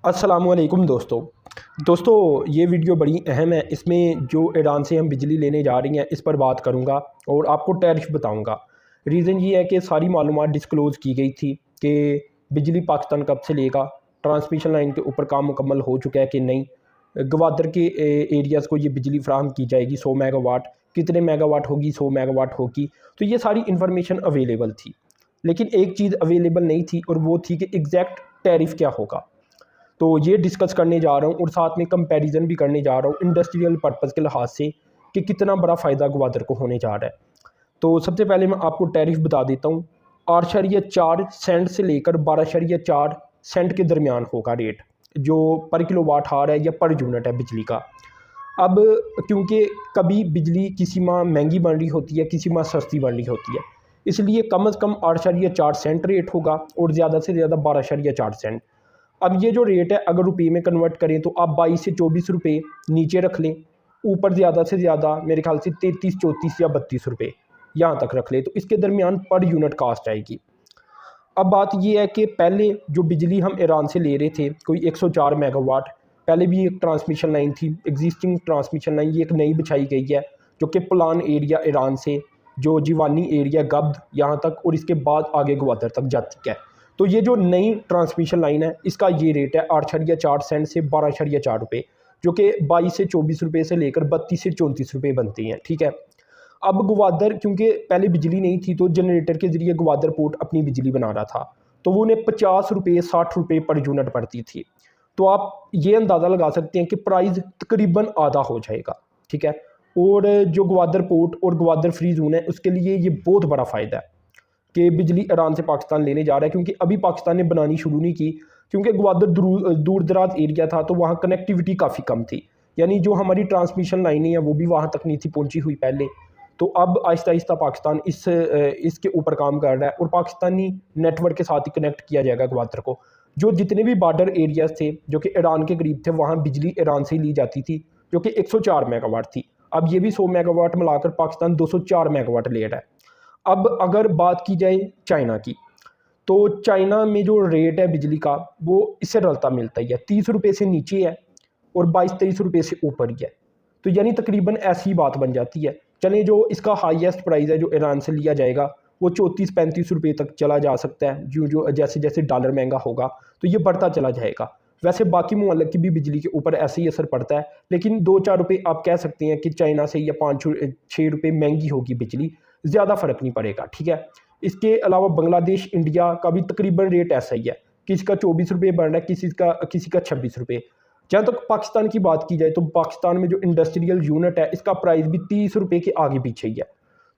अस्सलामुअलैकुम दोस्तों ये वीडियो बड़ी अहम है। इसमें जो ईरान से हम बिजली लेने जा रही हैं इस पर बात करूंगा और आपको टैरिफ बताऊंगा। रीज़न ये है कि सारी मालूमात डिस्क्लोज़ की गई थी कि बिजली पाकिस्तान कब से लेगा, ट्रांसमिशन लाइन के ऊपर काम मुकम्मल हो चुका है कि नहीं, गवादर के एरियाज़ को ये बिजली फ्राहम की जाएगी 100 मेगावाट, कितने मेगावाट होगी, 100 मेगावाट होगी। तो ये सारी इन्फॉर्मेशन अवेलेबल थी, लेकिन एक चीज़ अवेलेबल नहीं थी और वो थी कि एग्जैक्ट टैरिफ क्या होगा। तो ये डिस्कस करने जा रहा हूँ और साथ में कंपैरिजन भी करने जा रहा हूँ इंडस्ट्रियल पर्पज़ के लिहाज से कि कितना बड़ा फ़ायदा ग्वादर को होने जा रहा है। तो सबसे पहले मैं आपको टैरिफ बता देता हूँ। 8.4 सेंट से लेकर 12.4 सेंट के दरमियान होगा रेट, जो पर किलोवाट हार है या पर यूनिट है बिजली का। अब क्योंकि कभी बिजली किसी माह महंगी बन रही होती है, किसी माह सस्ती बन रही होती है, इसलिए कम से कम 8.4 सेंट रेट होगा और ज़्यादा से ज़्यादा 12.4 सेंट। अब ये जो रेट है अगर रुपये में कन्वर्ट करें तो आप 22 से 24 रुपये नीचे रख लें, ऊपर ज़्यादा से ज़्यादा मेरे ख्याल से 33, 34 या 32 रुपये यहाँ तक रख लें, तो इसके दरमियान पर यूनिट कास्ट आएगी। अब बात ये है कि पहले जो बिजली हम ईरान से ले रहे थे कोई 104 मेगावाट, पहले भी एक ट्रांसमिशन लाइन थी, एग्जिस्टिंग ट्रांसमिशन लाइन, ये एक नई बिछाई गई है जो कि पुलान एरिया ईरान से जो जीवानी एरिया गब्द यहाँ तक और इसके बाद आगे ग्वादर तक जाती है। तो ये जो नई ट्रांसमिशन लाइन है इसका ये रेट है 8.4 सेंट से 12.4 रुपये, जो कि 22 से 24 रुपये से लेकर 32 से 34 रुपये बनती हैं। ठीक है। अब ग्वादर क्योंकि पहले बिजली नहीं थी तो जनरेटर के ज़रिए ग्वादर पोर्ट अपनी बिजली बना रहा था, तो वो उन्हें 50 रुपये 60 रुपये पर यूनिट पड़ती थी। तो आप ये अंदाज़ा लगा सकते हैं कि प्राइस तकरीबन आधा हो जाएगा। ठीक है। और जो ग्वादर पोर्ट और ग्वादर फ्री जोन है उसके लिए ये बहुत बड़ा फ़ायदा है कि बिजली ईरान से पाकिस्तान लेने जा रहा है, क्योंकि अभी पाकिस्तान ने बनानी शुरू नहीं की, क्योंकि ग्वादर दूर दराज एरिया था तो वहाँ कनेक्टिविटी काफ़ी कम थी, यानी जो हमारी ट्रांसमिशन लाइनें हैं वो भी वहाँ तक नहीं थी पहुँची हुई पहले। तो अब आहिस्ता आहिस्ता पाकिस्तान इसके ऊपर काम कर रहा है और पाकिस्तानी नेटवर्क के साथ ही कनेक्ट किया जाएगा ग्वादर को। जो जितने भी बॉर्डर एरियाज थे जो कि ईरान के करीब थे वहाँ बिजली ईरान से ही ली जाती थी, जो कि 104 मेगावाट थी। अब ये भी 100 मेगावाट मिलाकर पाकिस्तान 204 मेगावाट ले रहा है। अब अगर बात की जाए चाइना की, तो चाइना में जो रेट है बिजली का वो इससे रलता मिलता ही है, 30 रुपये से नीचे है और 22-23 रुपये से ऊपर ही है। तो यानी तकरीबन ऐसी बात बन जाती है। चले जो इसका हाईएस्ट प्राइस है जो ईरान से लिया जाएगा वो 34-35 रुपये तक चला जा सकता है, जो जैसे जैसे डॉलर महंगा होगा तो ये बढ़ता चला जाएगा। वैसे बाकी मुल्क की भी बिजली के ऊपर ऐसे ही असर पड़ता है, लेकिन 2-4 रुपये आप कह सकते हैं कि चाइना से या 5-6 रुपये महंगी होगी बिजली, ज़्यादा फ़र्क नहीं पड़ेगा। ठीक है। इसके अलावा बांग्लादेश, इंडिया का भी तकरीबन रेट ऐसा ही है, किसी का 24 रुपये बढ़ रहा है, किसी का 26 रुपये। जहाँ तक पाकिस्तान की बात की जाए तो पाकिस्तान में जो इंडस्ट्रियल यूनिट है इसका प्राइस भी 30 रुपये के आगे पीछे ही है।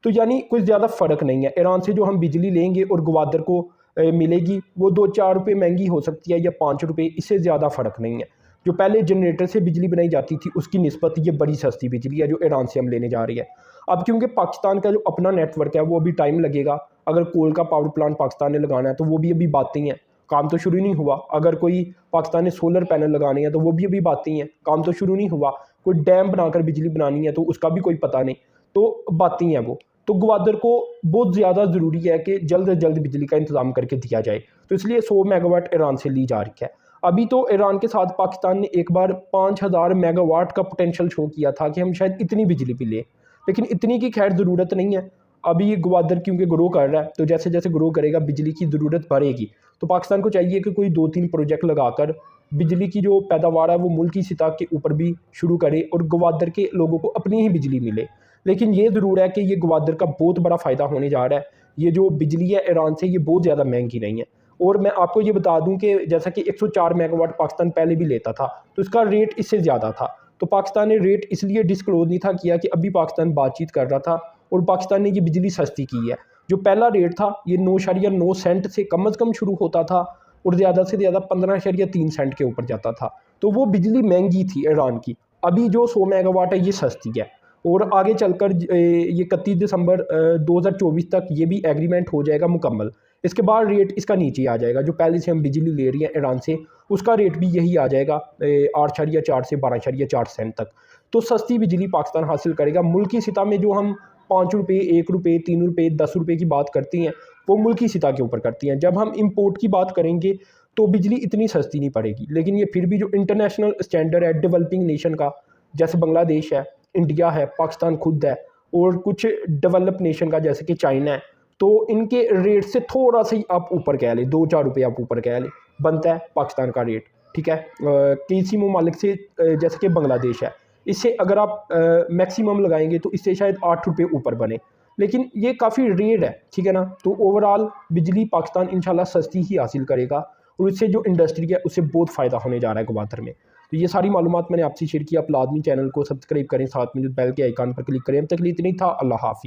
तो यानी कुछ ज़्यादा फ़र्क नहीं है। ईरान से जो हम बिजली लेंगे और ग्वादर को मिलेगी वो 2-4 रुपये महंगी हो सकती है या 5 रुपये, इससे ज़्यादा फ़र्क नहीं है। जो पहले जनरेटर से बिजली बनाई जाती थी उसकी निस्बत ये बड़ी सस्ती बिजली है जो ईरान से हम लेने जा रही है। अब क्योंकि पाकिस्तान का जो अपना नेटवर्क है वो अभी टाइम लगेगा, अगर कोल का पावर प्लांट पाकिस्तान ने लगाना है तो वो भी अभी बातें हैं, काम तो शुरू नहीं हुआ। अगर कोई पाकिस्तान ने सोलर पैनल लगाने हैं तो वो भी अभी बातें हैं, काम तो शुरू नहीं हुआ। कोई डैम बनाकर बिजली बनानी है तो उसका भी कोई पता नहीं, तो बातें हैं वो। तो ग्वादर को बहुत ज़्यादा ज़रूरी है कि जल्द से जल्द बिजली का इंतज़ाम करके दिया जाए, तो इसलिए 100 मेगावाट ईरान से ली जा रही है। अभी तो ईरान के साथ पाकिस्तान ने एक बार 5000 मेगावाट का पोटेंशियल शो किया था कि हम शायद इतनी बिजली भी लें, लेकिन इतनी की खैर ज़रूरत नहीं है। अभी ग्वादर क्योंकि ग्रो कर रहा है तो जैसे जैसे ग्रो करेगा बिजली की ज़रूरत बढ़ेगी, तो पाकिस्तान को चाहिए कि कोई 2-3 प्रोजेक्ट लगाकर बिजली की जो पैदावार है वो मुल्क की सतह के ऊपर भी शुरू करे और ग्वादर के लोगों को अपनी ही बिजली मिले। लेकिन ये ज़रूर है कि ये ग्वादर का बहुत बड़ा फ़ायदा होने जा रहा है। ये जो बिजली है ईरान से ये बहुत ज़्यादा महंगी नहीं है। और मैं आपको ये बता दूं कि जैसा कि 104 मेगावाट पाकिस्तान पहले भी लेता था तो इसका रेट इससे ज़्यादा था, तो पाकिस्तान ने रेट इसलिए डिस्क्लोज नहीं था किया कि अभी पाकिस्तान बातचीत कर रहा था और पाकिस्तान ने ये बिजली सस्ती की है। जो पहला रेट था ये 9.9 सेंट से कम अज़ कम शुरू होता था और ज़्यादा से ज़्यादा 15.3 सेंट के ऊपर जाता था, तो वो बिजली महंगी थी ईरान की। अभी जो 100 मेगावाट है ये सस्ती है और आगे चलकर ये 31 दिसंबर 2024 तक ये भी एग्रीमेंट हो जाएगा मुकम्मल। इसके बाद रेट इसका नीचे आ जाएगा, जो पहले से हम बिजली ले रही हैं ईरान से उसका रेट भी यही आ जाएगा 8.4 से 12.4 सेंट तक। तो सस्ती बिजली पाकिस्तान हासिल करेगा। मुल्क की सतह में जो हम 5 रुपये, 1 रुपये, 3 रुपये, 10 रुपये की बात करती हैं वो मुल्क की सतह के ऊपर करती हैं। जब हम इंपोर्ट की बात करेंगे तो बिजली इतनी सस्ती नहीं पड़ेगी। लेकिन ये फिर भी जो इंटरनेशनल स्टैंडर्ड है डेवलपिंग नेशन का, जैसे बांग्लादेश है, इंडिया है, पाकिस्तान खुद है, और कुछ डेवलप नेशन का जैसे कि चाइना है, तो इनके रेट से थोड़ा सा ही आप ऊपर कह लें, 2-4 रुपये आप ऊपर कह लें, बनता है पाकिस्तान का रेट। ठीक है, किसी ममालिक से जैसे कि बांग्लादेश है, इससे अगर आप मैक्सिमम लगाएंगे तो इससे शायद 8 रुपये ऊपर बने, लेकिन ये काफ़ी रेयर है। ठीक है ना, तो ओवरऑल बिजली पाकिस्तान इंशाल्लाह सस्ती ही हासिल करेगा, और इससे जो इंडस्ट्री है उससे बहुत फ़ायदा होने जा रहा है गवादर में। तो ये सारी मालूमात मैंने आपसे शेयर की। आप लाजमी चैनल को सब्सक्राइब करें, साथ में जो बेल के आइकन पर क्लिक करें। अब तक के लिए इतना ही था। अल्लाह हाफिज़।